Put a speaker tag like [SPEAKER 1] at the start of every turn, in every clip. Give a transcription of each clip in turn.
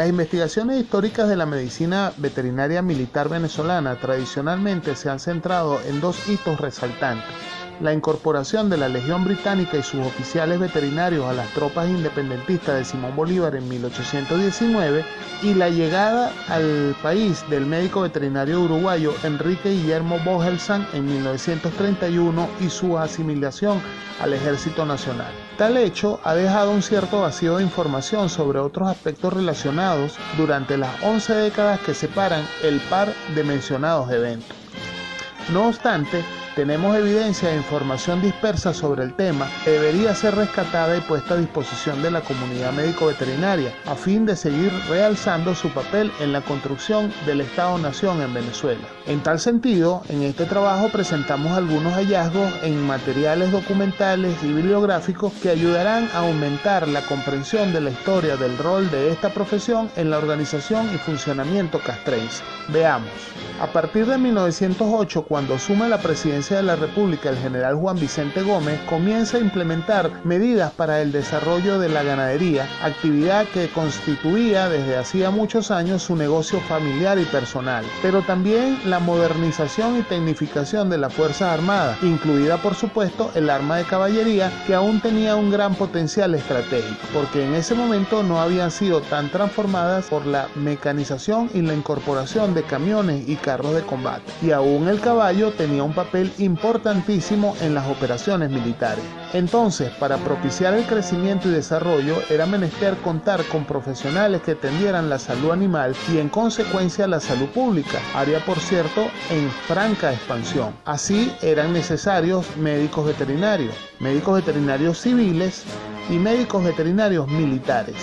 [SPEAKER 1] Las investigaciones históricas de la medicina veterinaria militar venezolana tradicionalmente se han centrado en dos hitos resaltantes: la incorporación de la Legión Británica y sus oficiales veterinarios a las tropas independentistas de Simón Bolívar en 1819 y la llegada al país del médico veterinario uruguayo Enrique Guillermo Bogelsan en 1931 y su asimilación al Ejército Nacional. Tal hecho ha dejado un cierto vacío de información sobre otros aspectos relacionados durante las 11 décadas que separan el par de mencionados eventos. No obstante, tenemos evidencia e información dispersa sobre el tema que debería ser rescatada y puesta a disposición de la comunidad médico-veterinaria a fin de seguir realzando su papel en la construcción del Estado-Nación en Venezuela. En tal sentido, en este trabajo presentamos algunos hallazgos en materiales documentales y bibliográficos que ayudarán a aumentar la comprensión de la historia del rol de esta profesión en la organización y funcionamiento castrense. Veamos. A partir de 1908, cuando asume la presidencia de la República el general Juan Vicente Gómez, comienza a implementar medidas para el desarrollo de la ganadería, actividad que constituía desde hacía muchos años su negocio familiar y personal, pero también la modernización y tecnificación de las Fuerzas Armadas, incluida por supuesto el arma de caballería, que aún tenía un gran potencial estratégico, porque en ese momento no habían sido tan transformadas por la mecanización y la incorporación de camiones y carros de combate, y aún el caballo tenía un papel importantísimo en las operaciones militares. Entonces, para propiciar el crecimiento y desarrollo, era menester contar con profesionales que tendieran la salud animal y en consecuencia la salud pública, área por cierto en franca expansión. Así eran necesarios médicos veterinarios civiles y médicos veterinarios militares.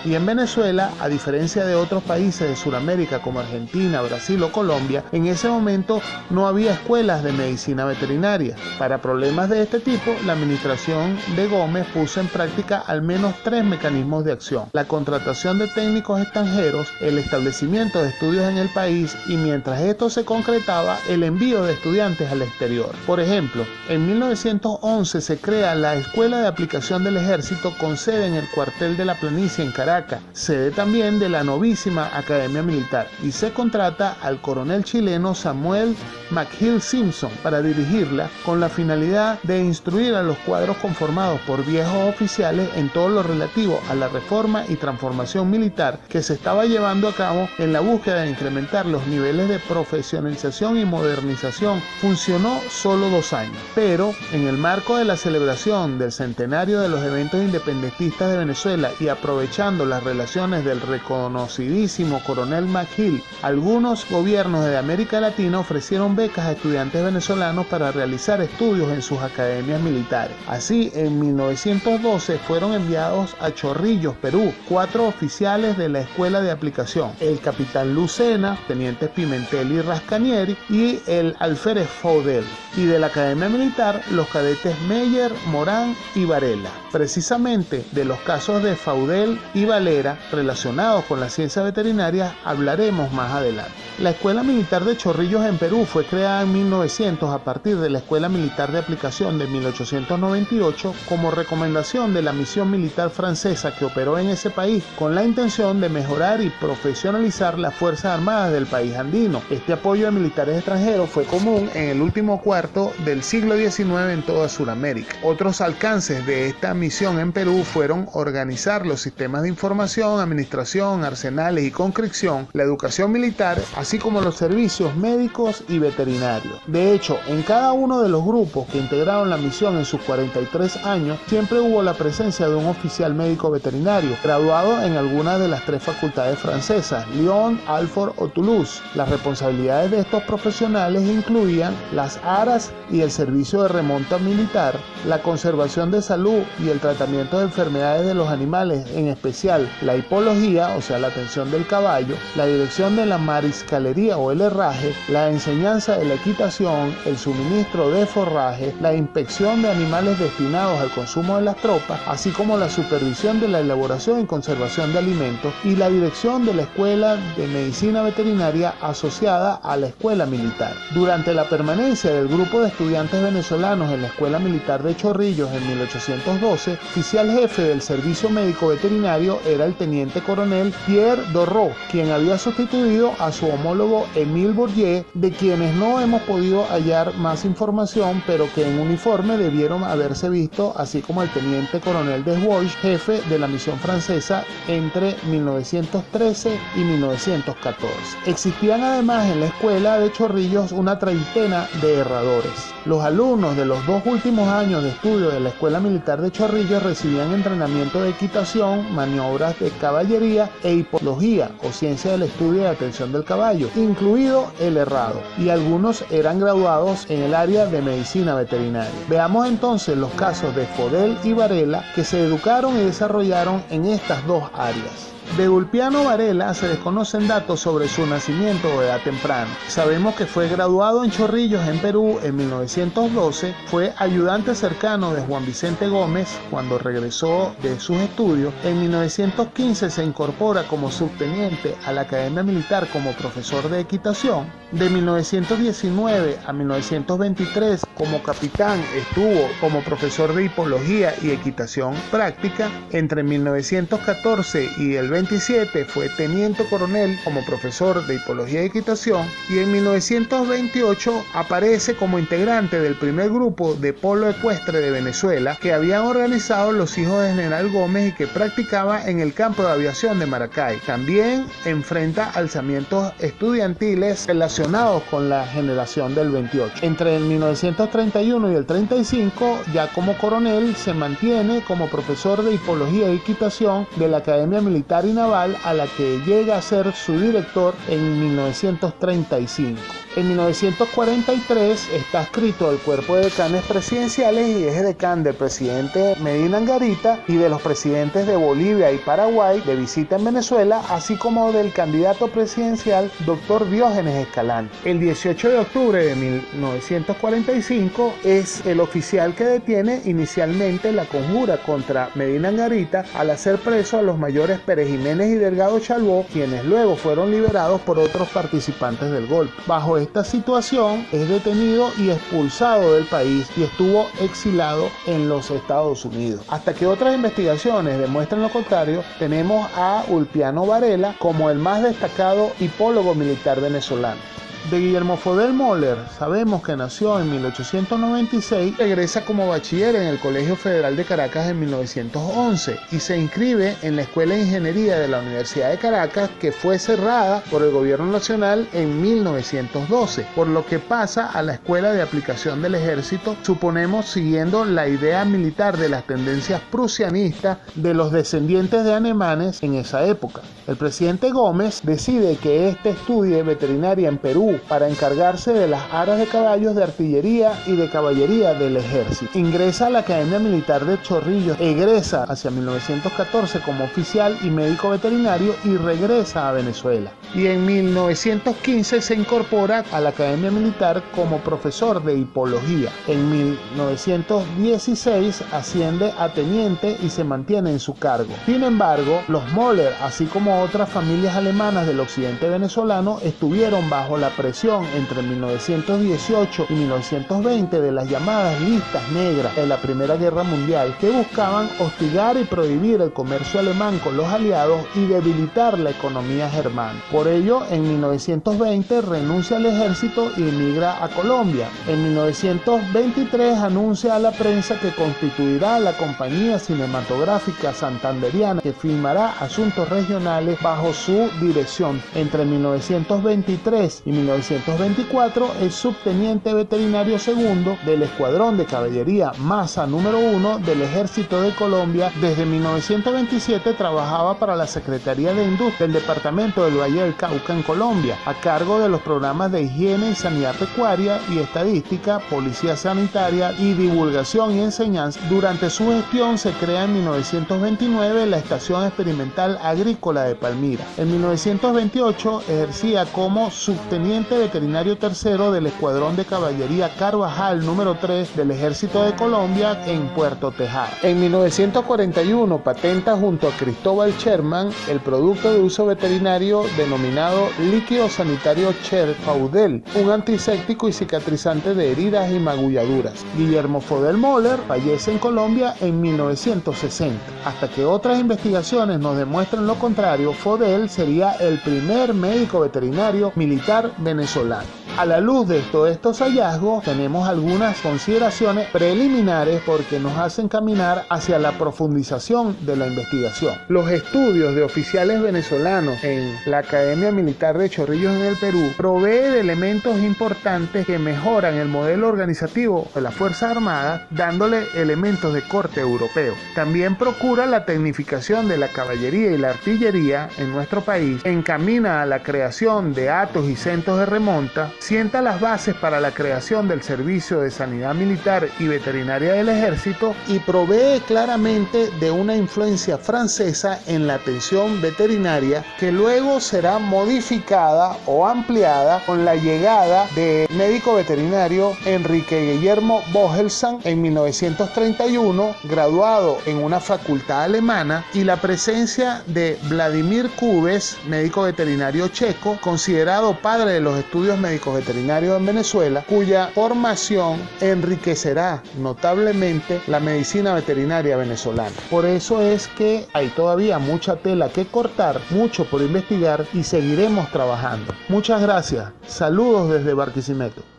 [SPEAKER 1] Y en Venezuela, a diferencia de otros países de Sudamérica como Argentina, Brasil o Colombia, en ese momento no había escuelas de medicina veterinaria. Para problemas de este tipo, la administración de Gómez puso en práctica al menos 3 mecanismos de acción: la contratación de técnicos extranjeros, el establecimiento de estudios en el país y, mientras esto se concretaba, el envío de estudiantes al exterior. Por ejemplo, en 1911 se crea la Escuela de Aplicación del Ejército con sede en el cuartel de la Planicie en Caracas, sede también de la novísima Academia Militar, y se contrata al coronel chileno Samuel McGill Simpson para dirigirla, con la finalidad de instruir a los cuadros conformados por viejos oficiales en todo lo relativo a la reforma y transformación militar que se estaba llevando a cabo en la búsqueda de incrementar los niveles de profesionalización y modernización. Funcionó solo 2 años, pero en el marco de la celebración del centenario de los eventos independentistas de Venezuela y aprovechando las relaciones del reconocidísimo coronel McGill, algunos gobiernos de América Latina ofrecieron becas a estudiantes venezolanos para realizar estudios en sus academias militares. Así, en 1912 fueron enviados a Chorrillos, Perú, 4 oficiales de la Escuela de Aplicación: el capitán Lucena, tenientes Pimentel y Rascanieri y el alférez Faudel, y de la Academia Militar los cadetes Meyer, Morán y Varela. Precisamente de los casos de Faudel y Valera relacionados con la ciencia veterinaria hablaremos más adelante. La Escuela Militar de Chorrillos en Perú fue creada en 1900 a partir de la Escuela Militar de Aplicación de 1898 como recomendación de la misión militar francesa que operó en ese país con la intención de mejorar y profesionalizar las Fuerzas Armadas del país andino. Este apoyo de militares extranjeros fue común en el último cuarto del siglo XIX en toda Sudamérica. Otros alcances de esta misión en Perú fueron organizar los sistemas de información, administración, arsenales y conscripción, la educación militar, así como los servicios médicos y veterinarios. De hecho, en cada uno de los grupos que integraron la misión en sus 43 años, siempre hubo la presencia de un oficial médico veterinario, graduado en alguna de las 3 facultades francesas, Lyon, Alfort o Toulouse. Las responsabilidades de estos profesionales incluían las aras y el servicio de remonta militar, la conservación de salud y el tratamiento de enfermedades de los animales, en especial la hipología, o sea la atención del caballo, la dirección de la mariscalería o el herraje, la enseñanza de la equitación, el suministro de forraje, la inspección de animales destinados al consumo de las tropas, así como la supervisión de la elaboración y conservación de alimentos y la dirección de la Escuela de Medicina Veterinaria asociada a la Escuela Militar. Durante la permanencia del grupo de estudiantes venezolanos en la Escuela Militar de Chorrillos en 1812, oficial jefe del Servicio Médico Veterinario cargo era el teniente coronel Pierre Dorot, quien había sustituido a su homólogo Émile Bourget, de quienes no hemos podido hallar más información, pero que en uniforme debieron haberse visto, así como el teniente coronel Desbois, jefe de la misión francesa entre 1913 y 1914. Existían además en la escuela de Chorrillos una treintena de herradores. Los alumnos de los 2 últimos años de estudio de la Escuela Militar de Chorrillos recibían entrenamiento de equitación, maniobras de caballería e hipología, o ciencia del estudio y la atención del caballo, incluido el herrado, y algunos eran graduados en el área de medicina veterinaria. Veamos entonces los casos de Fodel y Varela, que se educaron y desarrollaron en estas 2 áreas. De Ulpiano Varela se desconocen datos sobre su nacimiento o edad temprana. Sabemos que fue graduado en Chorrillos, en Perú, en 1912, fue ayudante cercano de Juan Vicente Gómez cuando regresó de sus estudios. En 1915 se incorpora como subteniente a la Academia Militar como profesor de equitación. De 1919 a 1923 como capitán estuvo como profesor de hipología y equitación práctica. Entre 1914 y el 27 fue teniente coronel como profesor de hipología y equitación, y en 1928 aparece como integrante del primer grupo de polo ecuestre de Venezuela que habían organizado los hijos de General Gómez y que practicaba en el campo de aviación de Maracay. También enfrenta alzamientos estudiantiles relacionados con la generación del 28. Entre el 1931 y el 35, ya como coronel, se mantiene como profesor de hipología y equitación de la Academia Militar y Naval, a la que llega a ser su director en 1935. En 1943 está adscrito al cuerpo de decanes presidenciales y es decán del presidente Medina Angarita y de los presidentes de Bolivia y Paraguay de visita en Venezuela, así como del candidato presidencial Dr. Diógenes Escalante. El 18 de octubre de 1945 es el oficial que detiene inicialmente la conjura contra Medina Angarita al hacer preso a los mayores Pérez Jiménez y Delgado Chalbó, quienes luego fueron liberados por otros participantes del golpe. Bajo esta situación es detenido y expulsado del país y estuvo exilado en los Estados Unidos. Hasta que otras investigaciones demuestren lo contrario, tenemos a Ulpiano Varela como el más destacado hipólogo militar venezolano. De Guillermo Fodel Moller sabemos que nació en 1896, regresa como bachiller en el Colegio Federal de Caracas en 1911 y se inscribe en la Escuela de Ingeniería de la Universidad de Caracas, que fue cerrada por el gobierno nacional en 1912, por lo que pasa a la Escuela de Aplicación del Ejército, suponemos siguiendo la idea militar de las tendencias prusianistas de los descendientes de alemanes en esa época. El presidente Gómez decide que estudie veterinaria en Perú para encargarse de las aras de caballos de artillería y de caballería del ejército. Ingresa a la Academia Militar de Chorrillos, egresa hacia 1914 como oficial y médico veterinario y regresa a Venezuela. Y en 1915 se incorpora a la Academia Militar como profesor de hipología. En 1916 asciende a teniente y se mantiene en su cargo. Sin embargo, los Moller, así como otras familias alemanas del occidente venezolano, estuvieron bajo la presión entre 1918 y 1920 de las llamadas listas negras de la Primera Guerra Mundial, que buscaban hostigar y prohibir el comercio alemán con los aliados y debilitar la economía germana. Por ello, en 1920 renuncia al ejército y emigra a Colombia. En 1923 anuncia a la prensa que constituirá la compañía cinematográfica santanderiana que filmará asuntos regionales bajo su dirección. Entre 1923 y 1924 es subteniente veterinario segundo del Escuadrón de Caballería Masa número 1 del Ejército de Colombia. Desde 1927 trabajaba para la Secretaría de Industria del Departamento del Valle del Cauca en Colombia, a cargo de los programas de higiene y sanidad pecuaria y estadística, policía sanitaria y divulgación y enseñanza. Durante su gestión se crea en 1929 la Estación Experimental Agrícola de Palmira. En 1928 ejercía como subteniente teniente veterinario tercero del Escuadrón de Caballería Carvajal número 3 del Ejército de Colombia en Puerto Tejada. En 1941 patenta junto a Cristóbal Sherman el producto de uso veterinario denominado líquido sanitario Cher-Faudel, un antiséptico y cicatrizante de heridas y magulladuras. Guillermo Faudel Moller fallece en Colombia en 1960. Hasta que otras investigaciones nos demuestren lo contrario, Faudel sería el primer médico veterinario militar venezolano. A la luz de todos estos hallazgos, tenemos algunas consideraciones preliminares porque nos hacen caminar hacia la profundización de la investigación. Los estudios de oficiales venezolanos en la Academia Militar de Chorrillos en el Perú provee de elementos importantes que mejoran el modelo organizativo de las Fuerzas Armadas, dándole elementos de corte europeo. También procura la tecnificación de la caballería y la artillería en nuestro país, encamina a la creación de atos y centros de remonta, sienta las bases para la creación del Servicio de Sanidad Militar y Veterinaria del Ejército y provee claramente de una influencia francesa en la atención veterinaria que luego será modificada o ampliada con la llegada del médico veterinario Enrique Guillermo Bogelsan en 1931, graduado en una facultad alemana, y la presencia de Vladimir Kubes, médico veterinario checo, considerado padre de los estudios médicos veterinarios en Venezuela, cuya formación enriquecerá notablemente la medicina veterinaria venezolana. Por eso es que hay todavía mucha tela que cortar, mucho por investigar y seguiremos trabajando. Muchas gracias. Saludos desde Barquisimeto.